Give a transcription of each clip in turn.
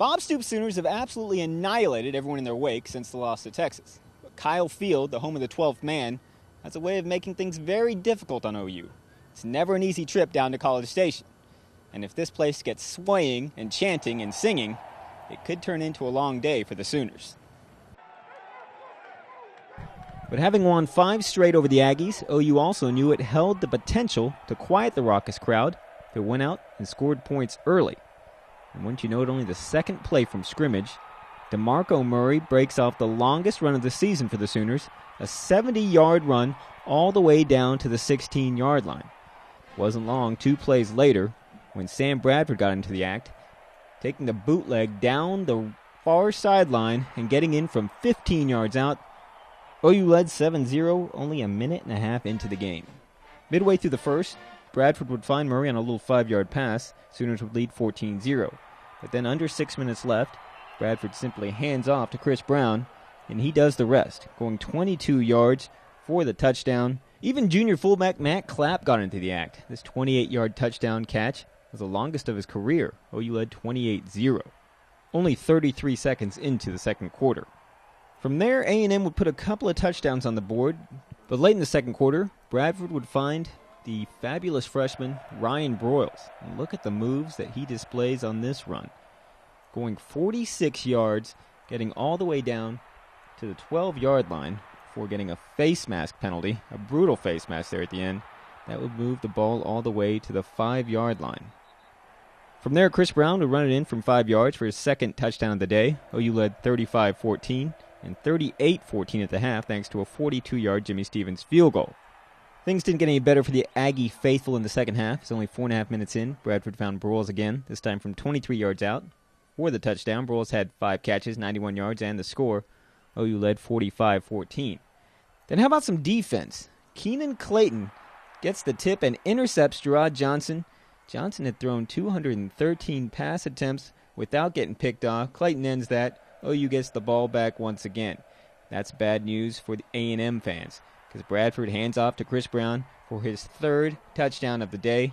Bob Stoops Sooners have absolutely annihilated everyone in their wake since the loss to Texas. But Kyle Field, the home of the 12th man, has a way of making things very difficult on OU. It's never an easy trip down to College Station. And if this place gets swaying and chanting and singing, it could turn into a long day for the Sooners. But having won 5 straight over the Aggies, OU also knew it held the potential to quiet the raucous crowd if it went out and scored points early. And wouldn't you know it, only the second play from scrimmage, DeMarco Murray breaks off the longest run of the season for the Sooners, a 70-yard run all the way down to the 16-yard line. It wasn't long, 2 plays later, when Sam Bradford got into the act, taking the bootleg down the far sideline and getting in from 15 yards out. OU led 7-0 only a minute and a half into the game. Midway through the first, Bradford would find Murray on a little 5-yard pass. Sooners would lead 14-0. But then under 6 minutes left, Bradford simply hands off to Chris Brown, and he does the rest, going 22 yards for the touchdown. Even junior fullback Matt Clapp got into the act. This 28-yard touchdown catch was the longest of his career. OU led 28-0, only 33 seconds into the second quarter. From there, A&M would put a couple of touchdowns on the board, but late in the second quarter, Bradford would find the fabulous freshman Ryan Broyles. And look at the moves that he displays on this run. Going 46 yards, getting all the way down to the 12-yard line before getting a face mask penalty, a brutal face mask there at the end. That would move the ball all the way to the 5-yard line. From there, Chris Brown would run it in from 5 yards for his second touchdown of the day. OU led 35-14 and 38-14 at the half thanks to a 42-yard Jimmy Stevens field goal. Things didn't get any better for the Aggie faithful in the second half. It's only 4.5 minutes in. Bradford found Broyles again, this time from 23 yards out. For the touchdown, Broyles had 5 catches, 91 yards, and the score. OU led 45-14. Then how about some defense? Keenan Clayton gets the tip and intercepts Gerard Johnson. Johnson had thrown 213 pass attempts without getting picked off. Clayton ends that. OU gets the ball back once again. That's bad news for the A&M fans, because Bradford hands off to Chris Brown for his 3rd touchdown of the day.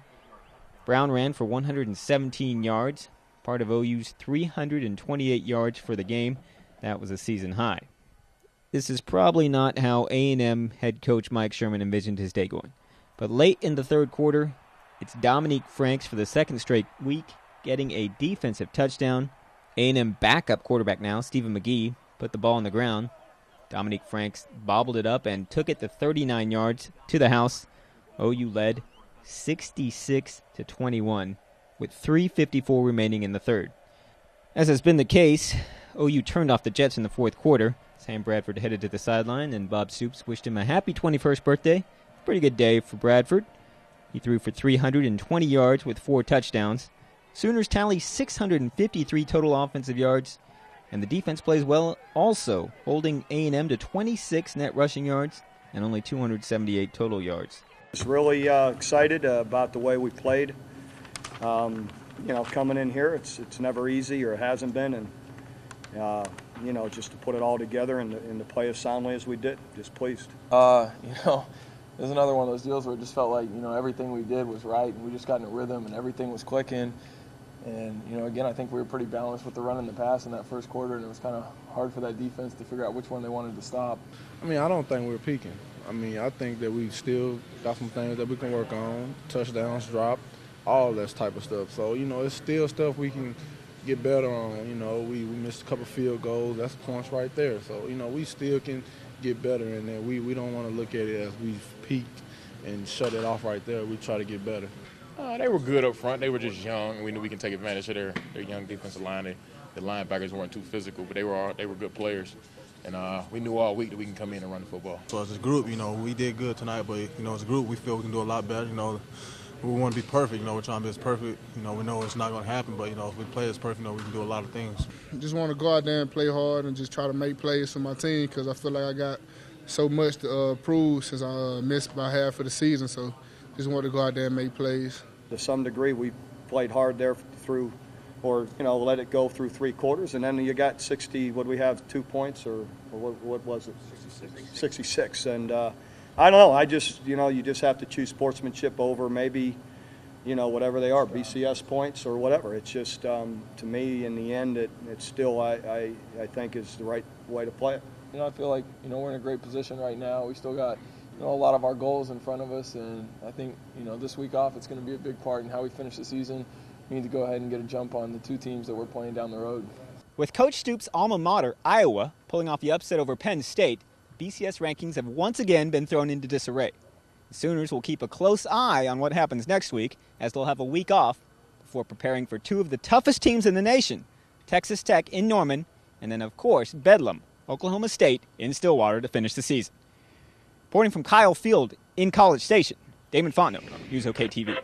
Brown ran for 117 yards, part of OU's 328 yards for the game. That was a season high. This is probably not how A&M head coach Mike Sherman envisioned his day going. But late in the third quarter, it's Dominique Franks for the second straight week, getting a defensive touchdown. A&M backup quarterback now, Stephen McGee, put the ball on the ground. Dominique Franks bobbled it up and took it to 39 yards to the house. OU led 66-21 with 3:54 remaining in the third. As has been the case, OU turned off the Jets in the fourth quarter. Sam Bradford headed to the sideline, and Bob Stoops wished him a happy 21st birthday. Pretty good day for Bradford. He threw for 320 yards with 4 touchdowns. Sooners tally 653 total offensive yards. And the defense plays well also, holding A&M to 26 net rushing yards and only 278 total yards. Just really excited about the way we played. Coming in here, it's never easy, or it hasn't been, and just to put it all together and to play as soundly as we did, just pleased. It was another one of those deals where it just felt like everything we did was right, and we just got in a rhythm, and everything was clicking. And, again, I think we were pretty balanced with the run and the pass in that first quarter, and it was kind of hard for that defense to figure out which one they wanted to stop. I don't think we're peaking. I think that we still got some things that we can work on, touchdowns dropped, all that type of stuff. So, it's still stuff we can get better on. We missed a couple field goals. That's points right there. So, we still can get better in there. We don't want to look at it as we've peaked and shut it off right there. We try to get better. They were good up front. They were just young. We knew we can take advantage of their young defensive line. The linebackers weren't too physical, but they were good players. And we knew all week that we can come in and run the football. So as a group, we did good tonight, but, as a group, we feel we can do a lot better. We want to be perfect. We're trying to be as perfect. We know it's not going to happen, but, if we play as perfect, we can do a lot of things. I just want to go out there and play hard and just try to make plays for my team, because I feel like I got so much to prove since I missed about half of the season. So just want to go out there and make plays. To some degree, we played hard there through, or let it go through 3 quarters, and then you got 60. What do we have? 2 points, or what was it? 66. And I don't know. I just you just have to choose sportsmanship over maybe whatever they are, BCS points or whatever. It's just, to me, in the end, it's still, I think, is the right way to play it. I feel like, we're in a great position right now. We still got, a lot of our goals in front of us, and I think, this week off, it's going to be a big part in how we finish the season. We need to go ahead and get a jump on the two teams that we're playing down the road. With Coach Stoops' alma mater, Iowa, pulling off the upset over Penn State, BCS rankings have once again been thrown into disarray. The Sooners will keep a close eye on what happens next week, as they'll have a week off before preparing for two of the toughest teams in the nation, Texas Tech in Norman, and then, of course, Bedlam, Oklahoma State, in Stillwater to finish the season. Reporting from Kyle Field in College Station, Damon Fontenot, News OK TV.